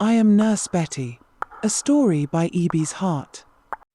I am Nurse Betty. A story by Eby's Heart.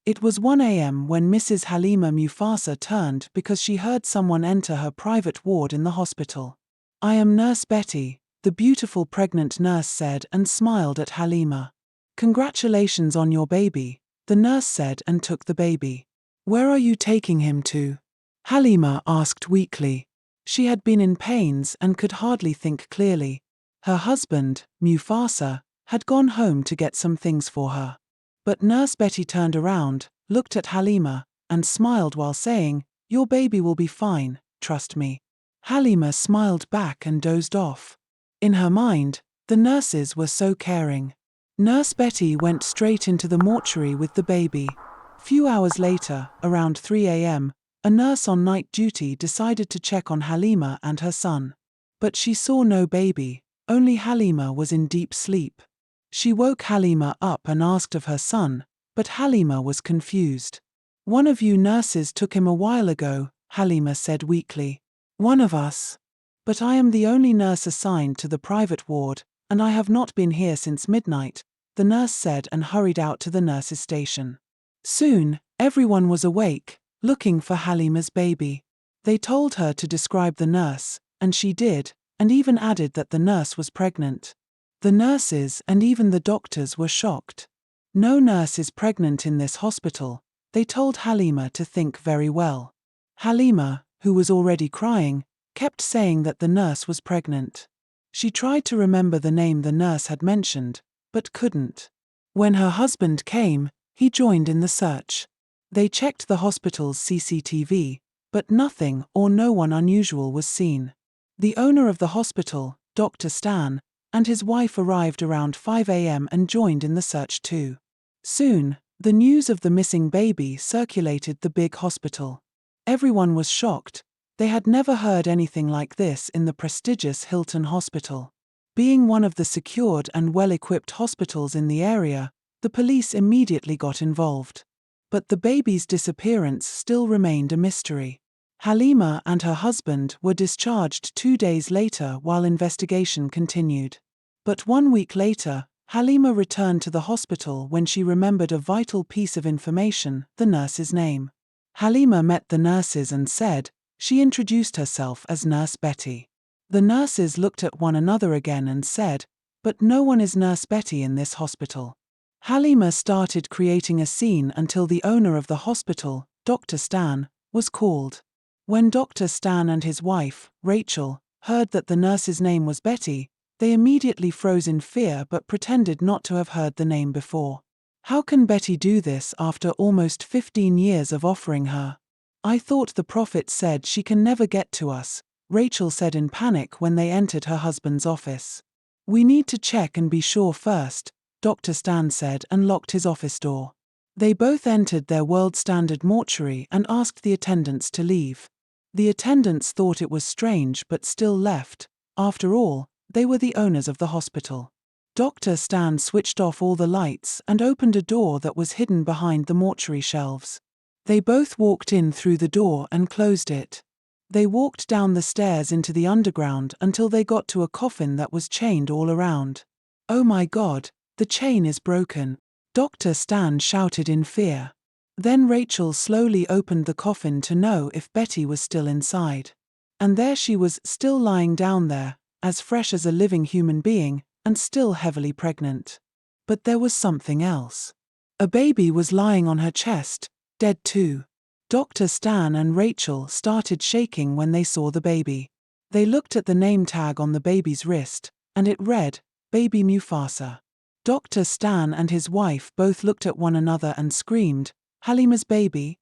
It was 1 a.m. when Mrs. Halima Mufasa turned because she heard someone enter her private ward in the hospital. I am Nurse Betty, the beautiful pregnant nurse said and smiled at Halima. Congratulations on your baby, the nurse said and took the baby. Where are you taking him to? Halima asked weakly. She had been in pains and could hardly think clearly. Her husband, Mufasa, had gone home to get some things for her. But Nurse Betty turned around, looked at Halima, and smiled while saying, "Your baby will be fine, trust me." Halima smiled back and dozed off. In her mind, the nurses were so caring. Nurse Betty went straight into the mortuary with the baby. Few hours later, around 3 a.m., a nurse on night duty decided to check on Halima and her son. But she saw no baby, only Halima was in deep sleep. She woke Halima up and asked of her son, but Halima was confused. "One of you nurses took him a while ago," Halima said weakly. "One of us. But I am the only nurse assigned to the private ward, and I have not been here since midnight," the nurse said and hurried out to the nurses' station. Soon, everyone was awake, looking for Halima's baby. They told her to describe the nurse, and she did, and even added that the nurse was pregnant. The nurses and even the doctors were shocked. "No nurse is pregnant in this hospital," they told Halima to think very well. Halima, who was already crying, kept saying that the nurse was pregnant. She tried to remember the name the nurse had mentioned, but couldn't. When her husband came, he joined in the search. They checked the hospital's CCTV, but nothing or no one unusual was seen. The owner of the hospital, Dr. Stan, and his wife arrived around 5 a.m. and joined in the search too. Soon, the news of the missing baby circulated the big hospital. Everyone was shocked. They had never heard anything like this in the prestigious Hilton Hospital. Being one of the secured and well-equipped hospitals in the area, the police immediately got involved. But the baby's disappearance still remained a mystery. Halima and her husband were discharged 2 days later while investigation continued. But 1 week later, Halima returned to the hospital when she remembered a vital piece of information, the nurse's name. Halima met the nurses and said, she introduced herself as Nurse Betty. The nurses looked at one another again and said, "But no one is Nurse Betty in this hospital." Halima started creating a scene until the owner of the hospital, Dr. Stan, was called. When Dr. Stan and his wife, Rachel, heard that the nurse's name was Betty, they immediately froze in fear but pretended not to have heard the name before. "How can Betty do this after almost 15 years of offering her? I thought the prophet said she can never get to us," Rachel said in panic when they entered her husband's office. "We need to check and be sure first," Dr. Stan said and locked his office door. They both entered their world-standard mortuary and asked the attendants to leave. The attendants thought it was strange but still left. After all, they were the owners of the hospital. Dr. Stan switched off all the lights and opened a door that was hidden behind the mortuary shelves. They both walked in through the door and closed it. They walked down the stairs into the underground until they got to a coffin that was chained all around. "Oh my God, the chain is broken," Dr. Stan shouted in fear. Then Rachel slowly opened the coffin to know if Betty was still inside. And there she was, still lying down there, as fresh as a living human being, and still heavily pregnant. But there was something else. A baby was lying on her chest, dead too. Dr. Stan and Rachel started shaking when they saw the baby. They looked at the name tag on the baby's wrist, and it read, "Baby Mufasa." Dr. Stan and his wife both looked at one another and screamed, "Halima's baby?"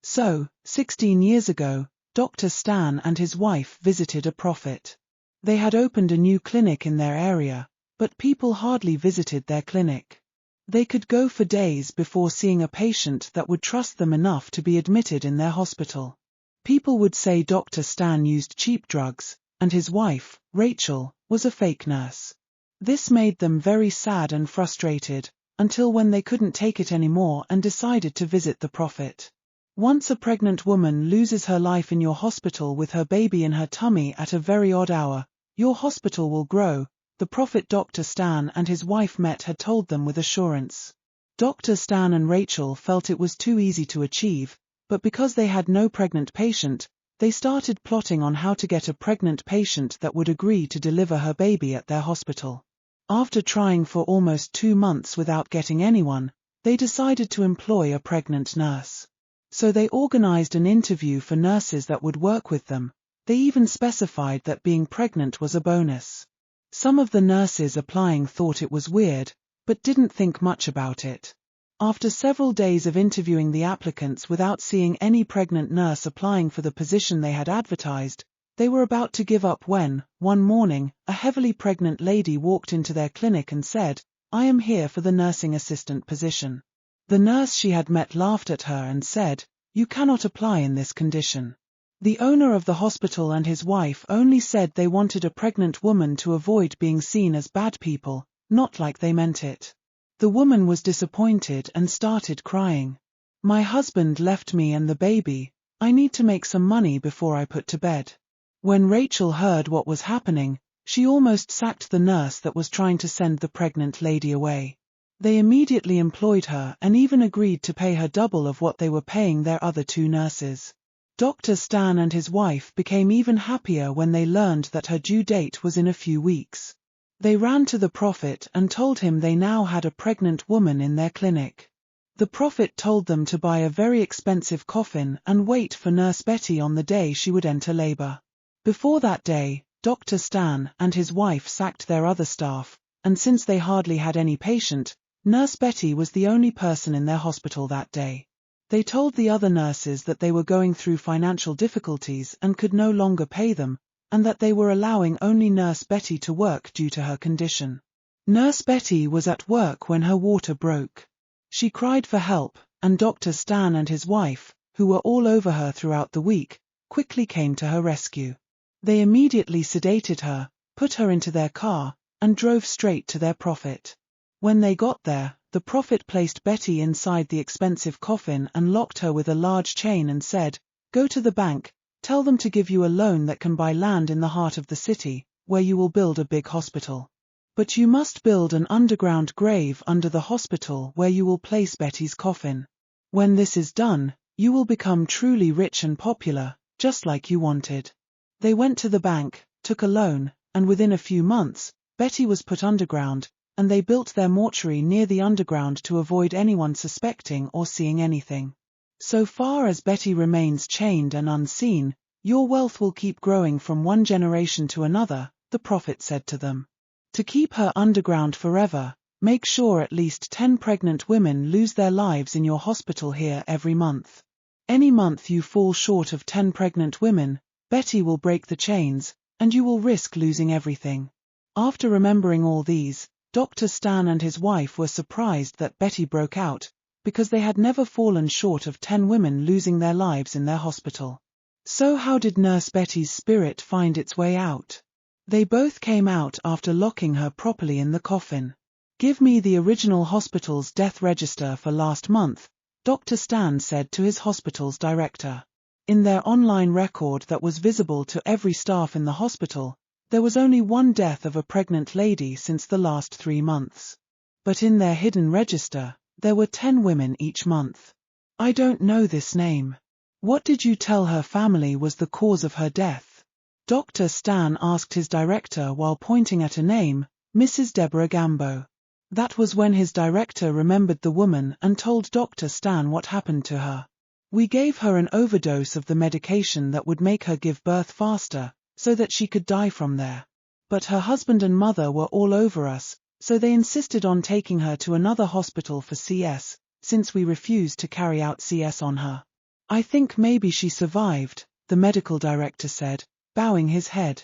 So, 16 years ago, Dr. Stan and his wife visited a prophet. They had opened a new clinic in their area, but people hardly visited their clinic. They could go for days before seeing a patient that would trust them enough to be admitted in their hospital. People would say Dr. Stan used cheap drugs, and his wife, Rachel, was a fake nurse. This made them very sad and frustrated, until when they couldn't take it anymore and decided to visit the prophet. Once a pregnant woman loses her life in your hospital with her baby in her tummy at a very odd hour, your hospital will grow, the Prophet Dr. Stan and his wife Met had told them with assurance. Dr. Stan and Rachel felt it was too easy to achieve, but because they had no pregnant patient, they started plotting on how to get a pregnant patient that would agree to deliver her baby at their hospital. After trying for almost 2 months without getting anyone, they decided to employ a pregnant nurse. So they organized an interview for nurses that would work with them. They even specified that being pregnant was a bonus. Some of the nurses applying thought it was weird, but didn't think much about it. After several days of interviewing the applicants without seeing any pregnant nurse applying for the position they had advertised, they were about to give up when, one morning, a heavily pregnant lady walked into their clinic and said, "I am here for the nursing assistant position." The nurse she had met laughed at her and said, "You cannot apply in this condition." The owner of the hospital and his wife only said they wanted a pregnant woman to avoid being seen as bad people, not like they meant it. The woman was disappointed and started crying. "My husband left me and the baby. I need to make some money before I put to bed." When Rachel heard what was happening, she almost sacked the nurse that was trying to send the pregnant lady away. They immediately employed her and even agreed to pay her double of what they were paying their other 2 nurses. Dr. Stan and his wife became even happier when they learned that her due date was in a few weeks. They ran to the Prophet and told him they now had a pregnant woman in their clinic. The Prophet told them to buy a very expensive coffin and wait for Nurse Betty on the day she would enter labor. Before that day, Dr. Stan and his wife sacked their other staff, and since they hardly had any patient, Nurse Betty was the only person in their hospital that day. They told the other nurses that they were going through financial difficulties and could no longer pay them, and that they were allowing only Nurse Betty to work due to her condition. Nurse Betty was at work when her water broke. She cried for help, and Dr. Stan and his wife, who were all over her throughout the week, quickly came to her rescue. They immediately sedated her, put her into their car, and drove straight to their Prophet. When they got there, the Prophet placed Betty inside the expensive coffin and locked her with a large chain and said, "Go to the bank, tell them to give you a loan that can buy land in the heart of the city, where you will build a big hospital. But you must build an underground grave under the hospital where you will place Betty's coffin. When this is done, you will become truly rich and popular, just like you wanted." They went to the bank, took a loan, and within a few months, Betty was put underground, and they built their mortuary near the underground to avoid anyone suspecting or seeing anything. "So far as Betty remains chained and unseen, your wealth will keep growing from one generation to another," the Prophet said to them. "To keep her underground forever, make sure at least 10 pregnant women lose their lives in your hospital here every month. Any month you fall short of 10 pregnant women, Betty will break the chains, and you will risk losing everything." After remembering all these, Dr. Stan and his wife were surprised that Betty broke out, because they had never fallen short of 10 women losing their lives in their hospital. So how did Nurse Betty's spirit find its way out? They both came out after locking her properly in the coffin. "Give me the original hospital's death register for last month," Dr. Stan said to his hospital's director. In their online record that was visible to every staff in the hospital, there was only 1 death of a pregnant lady since the last 3 months. But in their hidden register, there were 10 women each month. "I don't know this name. What did you tell her family was the cause of her death?" Dr. Stan asked his director while pointing at a name, Mrs. Deborah Gambo. That was when his director remembered the woman and told Dr. Stan what happened to her. "We gave her an overdose of the medication that would make her give birth faster, so that she could die from there. But her husband and mother were all over us, so they insisted on taking her to another hospital for CS, since we refused to carry out CS on her. I think maybe she survived," the medical director said, bowing his head.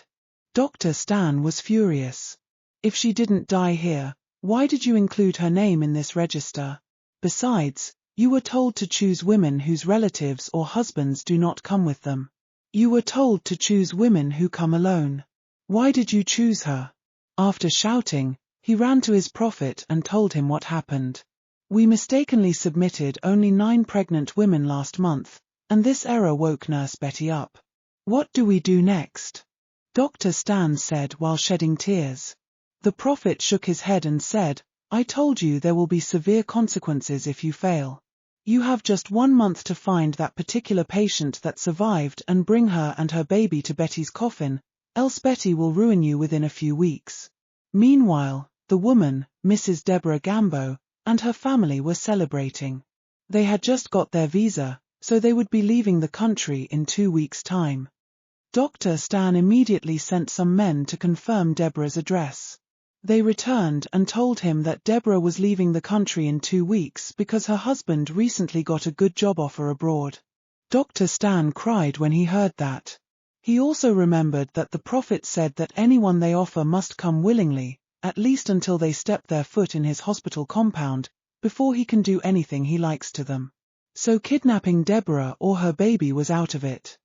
Dr. Stan was furious. "If she didn't die here, why did you include her name in this register? Besides, you were told to choose women whose relatives or husbands do not come with them. You were told to choose women who come alone. Why did you choose her?" After shouting, he ran to his Prophet and told him what happened. "We mistakenly submitted only 9 pregnant women last month, and this error woke Nurse Betty up. What do we do next?" Dr. Stan said while shedding tears. The prophet shook his head and said, "I told you there will be severe consequences if you fail. You have just 1 month to find that particular patient that survived and bring her and her baby to Betty's coffin, else Betty will ruin you within a few weeks." Meanwhile, the woman, Mrs. Deborah Gambo, and her family were celebrating. They had just got their visa, so they would be leaving the country in 2 weeks' time. Dr. Stan immediately sent some men to confirm Deborah's address. They returned and told him that Deborah was leaving the country in 2 weeks because her husband recently got a good job offer abroad. Dr. Stan cried when he heard that. He also remembered that the prophet said that anyone they offer must come willingly, at least until they step their foot in his hospital compound, before he can do anything he likes to them. So kidnapping Deborah or her baby was out of it.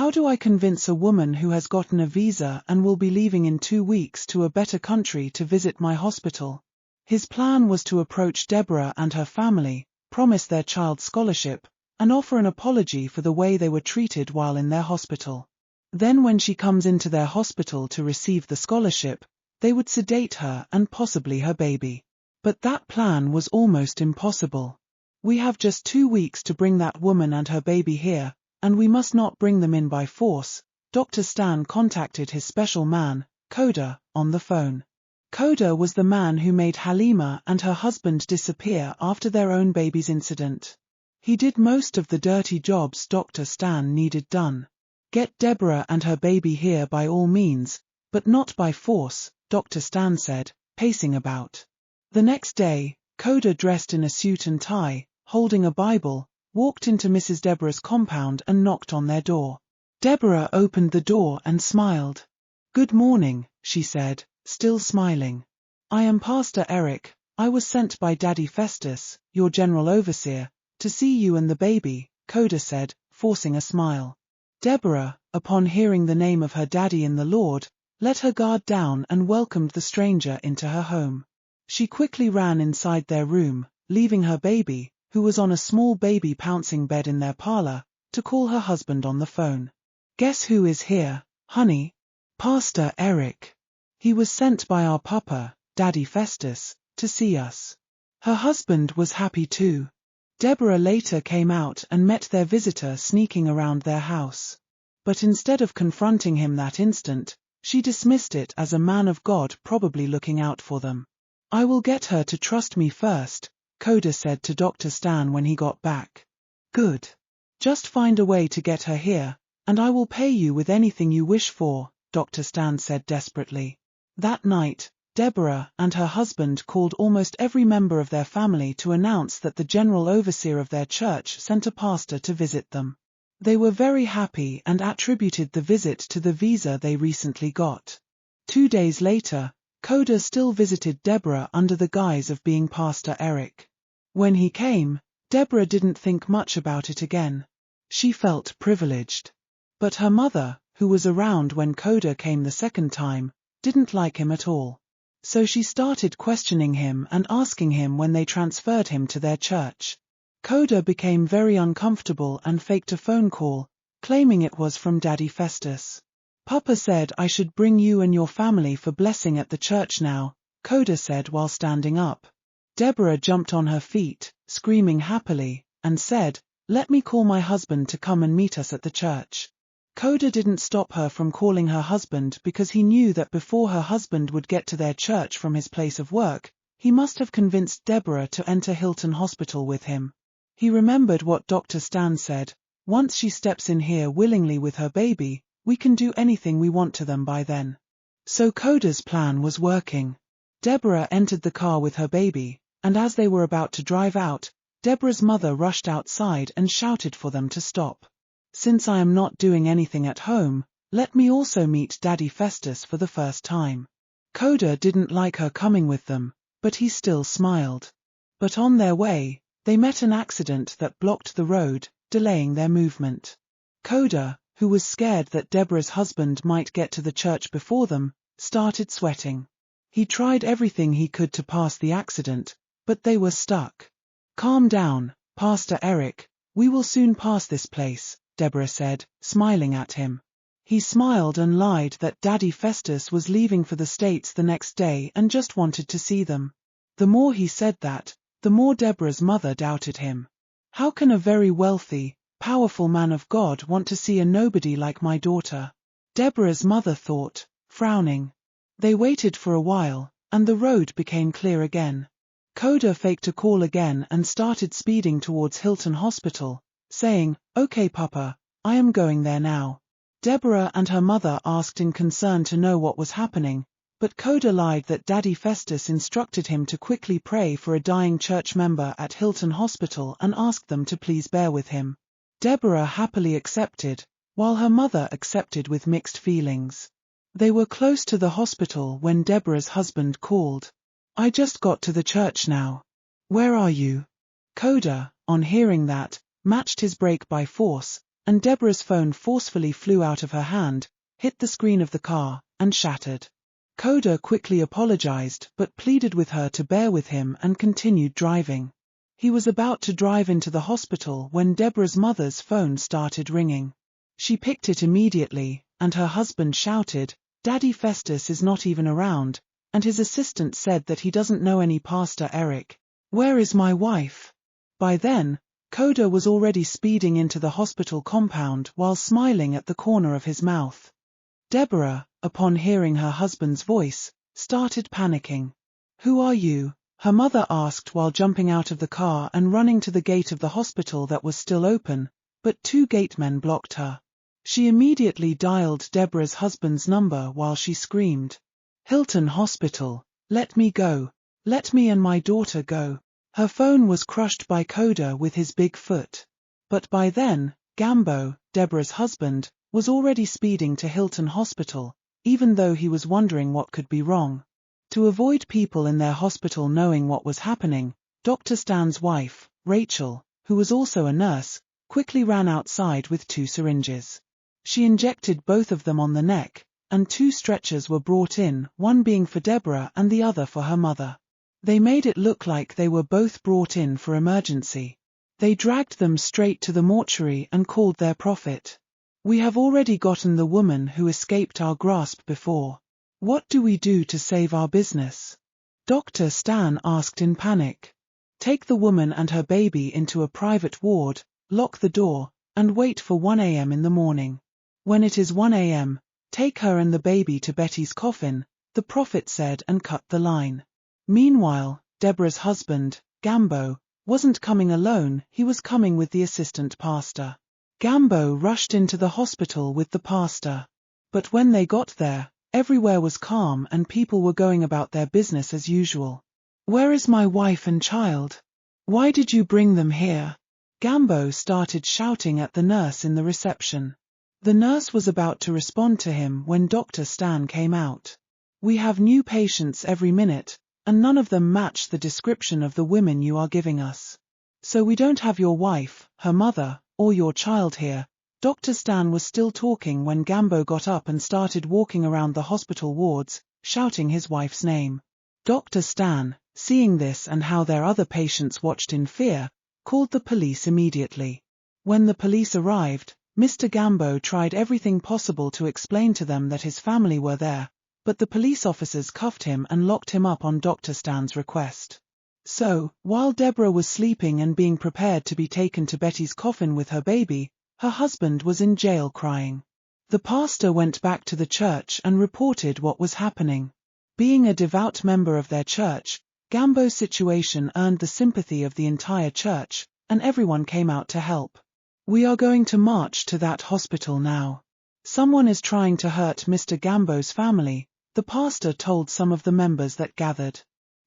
How do I convince a woman who has gotten a visa and will be leaving in 2 weeks to a better country to visit my hospital? His plan was to approach Deborah and her family, promise their child scholarship, and offer an apology for the way they were treated while in their hospital. Then when she comes into their hospital to receive the scholarship, they would sedate her and possibly her baby. But that plan was almost impossible. We have just 2 weeks to bring that woman and her baby here, and we must not bring them in by force. Dr. Stan contacted his special man, Koda, on the phone. Koda was the man who made Halima and her husband disappear after their own baby's incident. He did most of the dirty jobs Dr. Stan needed done. Get Deborah and her baby here by all means, but not by force, Dr. Stan said, pacing about. The next day, Koda, dressed in a suit and tie, holding a Bible, walked into Mrs. Deborah's compound and knocked on their door. Deborah opened the door and smiled. "Good morning," she said, still smiling. "I am Pastor Eric. I was sent by Daddy Festus, your general overseer, to see you and the baby," Koda said, forcing a smile. Deborah, upon hearing the name of her daddy in the Lord, let her guard down and welcomed the stranger into her home. She quickly ran inside their room, leaving her baby, who was on a small baby pouncing bed in their parlor, to call her husband on the phone. "Guess who is here, honey? Pastor Eric. He was sent by our papa, Daddy Festus, to see us." Her husband was happy too. Deborah later came out and met their visitor sneaking around their house. But instead of confronting him that instant, she dismissed it as a man of God probably looking out for them. "I will get her to trust me first," Koda said to Dr. Stan when he got back. "Good. Just find a way to get her here, and I will pay you with anything you wish for," Dr. Stan said desperately. That night, Deborah and her husband called almost every member of their family to announce that the general overseer of their church sent a pastor to visit them. They were very happy and attributed the visit to the visa they recently got. 2 days later, Koda still visited Deborah under the guise of being Pastor Eric. When he came, Deborah didn't think much about it again. She felt privileged. But her mother, who was around when Koda came the second time, didn't like him at all. So she started questioning him and asking him when they transferred him to their church. Koda became very uncomfortable and faked a phone call, claiming it was from Daddy Festus. "Papa said I should bring you and your family for blessing at the church now," Koda said while standing up. Deborah jumped on her feet, screaming happily, and said, "Let me call my husband to come and meet us at the church." Koda didn't stop her from calling her husband because he knew that before her husband would get to their church from his place of work, he must have convinced Deborah to enter Hilton Hospital with him. He remembered what Dr. Stan said, "Once she steps in here willingly with her baby, we can do anything we want to them by then." So Koda's plan was working. Deborah entered the car with her baby, and as they were about to drive out, Deborah's mother rushed outside and shouted for them to stop. "Since I am not doing anything at home, let me also meet Daddy Festus for the first time." Koda didn't like her coming with them, but he still smiled. But on their way, they met an accident that blocked the road, delaying their movement. Koda, who was scared that Deborah's husband might get to the church before them, started sweating. He tried everything he could to pass the accident, but they were stuck. "Calm down, Pastor Eric, we will soon pass this place," Deborah said, smiling at him. He smiled and lied that Daddy Festus was leaving for the States the next day and just wanted to see them. The more he said that, the more Deborah's mother doubted him. How can a very wealthy, powerful man of God want to see a nobody like my daughter? Deborah's mother thought, frowning. They waited for a while, and the road became clear again. Coda faked a call again and started speeding towards Hilton Hospital, saying, "Okay, Papa, I am going there now." Deborah and her mother asked in concern to know what was happening, but Coda lied that Daddy Festus instructed him to quickly pray for a dying church member at Hilton Hospital and asked them to please bear with him. Deborah happily accepted, while her mother accepted with mixed feelings. They were close to the hospital when Deborah's husband called. "I just got to the church now. Where are you?" Coda, on hearing that, matched his brake by force, and Deborah's phone forcefully flew out of her hand, hit the screen of the car, and shattered. Coda quickly apologized but pleaded with her to bear with him and continued driving. He was about to drive into the hospital when Deborah's mother's phone started ringing. She picked it immediately, and her husband shouted, "Daddy Festus is not even around," and his assistant said that he doesn't know any Pastor Eric. "Where is my wife?" By then, Coda was already speeding into the hospital compound while smiling at the corner of his mouth. Deborah, upon hearing her husband's voice, started panicking. "Who are you?" her mother asked while jumping out of the car and running to the gate of the hospital that was still open, but two gatemen blocked her. She immediately dialed Deborah's husband's number while she screamed, "Hilton Hospital, let me go. Let me and my daughter go." Her phone was crushed by Coda with his big foot. But by then, Gambo, Deborah's husband, was already speeding to Hilton Hospital, even though he was wondering what could be wrong. To avoid people in their hospital knowing what was happening, Dr. Stan's wife, Rachel, who was also a nurse, quickly ran outside with 2 syringes. She injected both of them on the neck, and 2 stretchers were brought in, one being for Deborah and the other for her mother. They made it look like they were both brought in for emergency. They dragged them straight to the mortuary and called their prophet. "We have already gotten the woman who escaped our grasp before. What do we do to save our business?" Dr. Stan asked in panic. "Take the woman and her baby into a private ward, lock the door, and wait for 1 a.m. in the morning. When it is 1 a.m., take her and the baby to Betty's coffin," the prophet said and cut the line. Meanwhile, Deborah's husband, Gambo, wasn't coming alone, he was coming with the assistant pastor. Gambo rushed into the hospital with the pastor. But when they got there, everywhere was calm and people were going about their business as usual. "Where is my wife and child? Why did you bring them here?" Gambo started shouting at the nurse in the reception. The nurse was about to respond to him when Dr. Stan came out. "We have new patients every minute, and none of them match the description of the women you are giving us. So we don't have your wife, her mother, or your child here." Dr. Stan was still talking when Gambo got up and started walking around the hospital wards, shouting his wife's name. Dr. Stan, seeing this and how their other patients watched in fear, called the police immediately. When the police arrived, Mr. Gambo tried everything possible to explain to them that his family were there, but the police officers cuffed him and locked him up on Dr. Stan's request. So, while Deborah was sleeping and being prepared to be taken to Betty's coffin with her baby, her husband was in jail crying. The pastor went back to the church and reported what was happening. Being a devout member of their church, Gambo's situation earned the sympathy of the entire church, and everyone came out to help. "We are going to march to that hospital now. Someone is trying to hurt Mr. Gambo's family," the pastor told some of the members that gathered.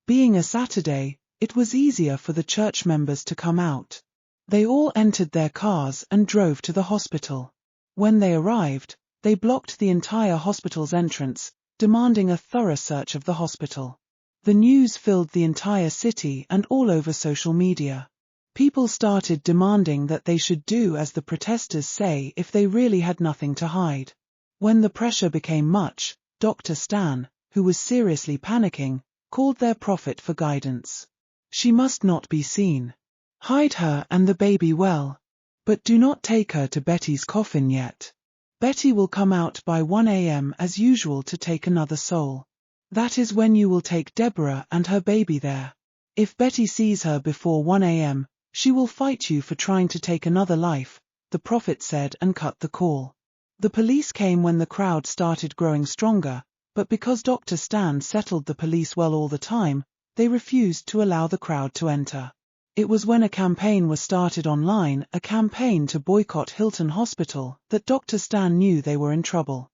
Being a Saturday, it was easier for the church members to come out. They all entered their cars and drove to the hospital. When they arrived, they blocked the entire hospital's entrance, demanding a thorough search of the hospital. The news filled the entire city and all over social media. People started demanding that they should do as the protesters say if they really had nothing to hide. When the pressure became much, Dr. Stan, who was seriously panicking, called their prophet for guidance. "She must not be seen. Hide her and the baby well. But do not take her to Betty's coffin yet. Betty will come out by 1 a.m. as usual to take another soul. That is when you will take Deborah and her baby there. If Betty sees her before 1 a.m., she will fight you for trying to take another life, the prophet said and cut the call. The police came when the crowd started growing stronger, but because Dr. Stan settled the police well all the time, they refused to allow the crowd to enter. It was when a campaign was started online, a campaign to boycott Hilton Hospital, that Dr. Stan knew they were in trouble.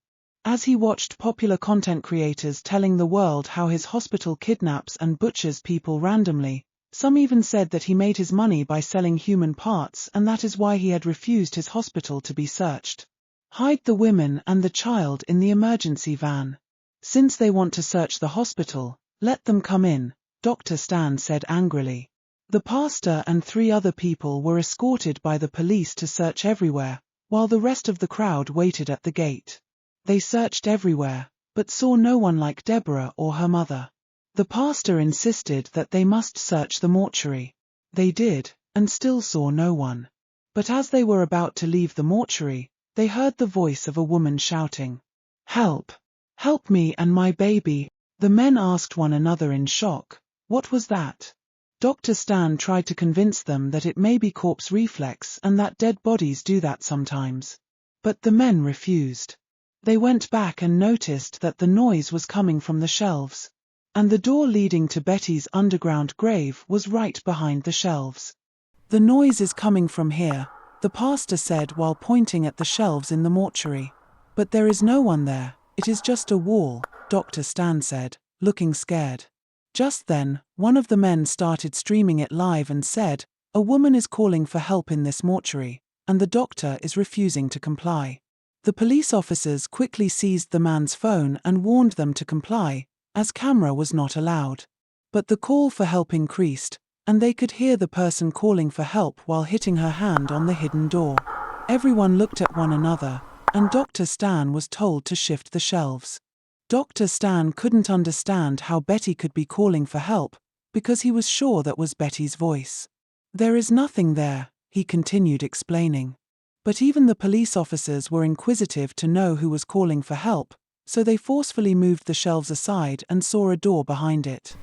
As he watched popular content creators telling the world how his hospital kidnaps and butchers people randomly, some even said that he made his money by selling human parts and that is why he had refused his hospital to be searched. Hide the women and the child in the emergency van. Since they want to search the hospital, let them come in, Dr. Stan said angrily. The pastor and 3 other people were escorted by the police to search everywhere, while the rest of the crowd waited at the gate. They searched everywhere, but saw no one like Deborah or her mother. The pastor insisted that they must search the mortuary. They did, and still saw no one. But as they were about to leave the mortuary, they heard the voice of a woman shouting, "Help! Help me and my baby!" The men asked one another in shock, "What was that?" Dr. Stan tried to convince them that it may be corpse reflex and that dead bodies do that sometimes. But the men refused. They went back and noticed that the noise was coming from the shelves. And the door leading to Betty's underground grave was right behind the shelves. "The noise is coming from here," the pastor said while pointing at the shelves in the mortuary. "But there is no one there, it is just a wall," Dr. Stan said, looking scared. Just then, one of the men started streaming it live and said, "A woman is calling for help in this mortuary, and the doctor is refusing to comply." The police officers quickly seized the man's phone and warned them to comply, as camera was not allowed. But the call for help increased, and they could hear the person calling for help while hitting her hand on the hidden door. Everyone looked at one another, and Dr. Stan was told to shift the shelves. Dr. Stan couldn't understand how Betty could be calling for help, because he was sure that was Betty's voice. "There is nothing there," he continued explaining. But even the police officers were inquisitive to know who was calling for help, so they forcefully moved the shelves aside and saw a door behind it.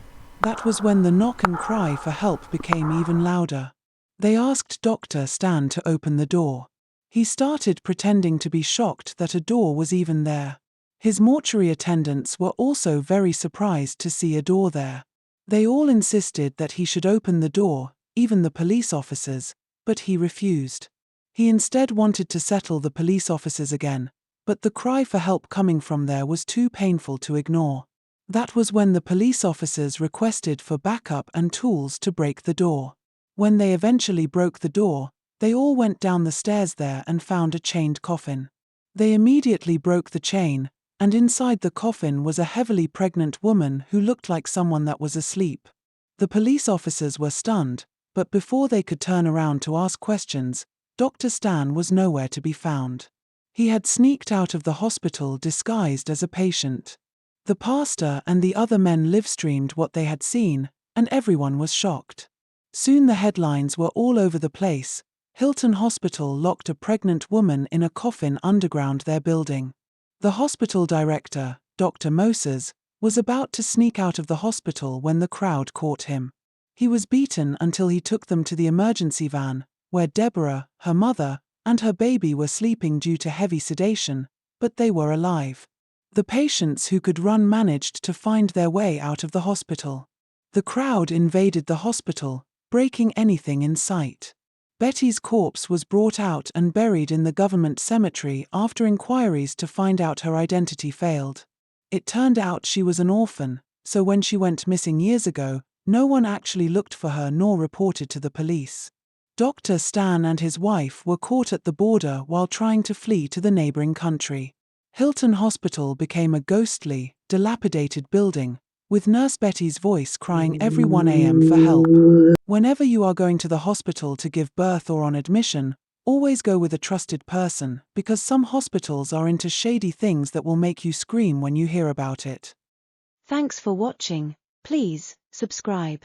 That was when the knock and cry for help became even louder. They asked Dr. Stan to open the door. He started pretending to be shocked that a door was even there. His mortuary attendants were also very surprised to see a door there. They all insisted that he should open the door, even the police officers, but he refused. He instead wanted to settle the police officers again, but the cry for help coming from there was too painful to ignore. That was when the police officers requested for backup and tools to break the door. When they eventually broke the door, they all went down the stairs there and found a chained coffin. They immediately broke the chain, and inside the coffin was a heavily pregnant woman who looked like someone that was asleep. The police officers were stunned, but before they could turn around to ask questions, Dr. Stan was nowhere to be found. He had sneaked out of the hospital disguised as a patient. The pastor and the other men live-streamed what they had seen, and everyone was shocked. Soon the headlines were all over the place. Hilton Hospital locked a pregnant woman in a coffin underground their building. The hospital director, Dr. Moses, was about to sneak out of the hospital when the crowd caught him. He was beaten until he took them to the emergency van, where Deborah, her mother, and her baby were sleeping due to heavy sedation, but they were alive. The patients who could run managed to find their way out of the hospital. The crowd invaded the hospital, breaking anything in sight. Betty's corpse was brought out and buried in the government cemetery after inquiries to find out her identity failed. It turned out she was an orphan, so when she went missing years ago, no one actually looked for her nor reported to the police. Dr. Stan and his wife were caught at the border while trying to flee to the neighboring country. Hilton Hospital became a ghostly, dilapidated building, with Nurse Betty's voice crying every 1 a.m. for help. Whenever you are going to the hospital to give birth or on admission, always go with a trusted person, because some hospitals are into shady things that will make you scream when you hear about it. Thanks for watching. Please subscribe.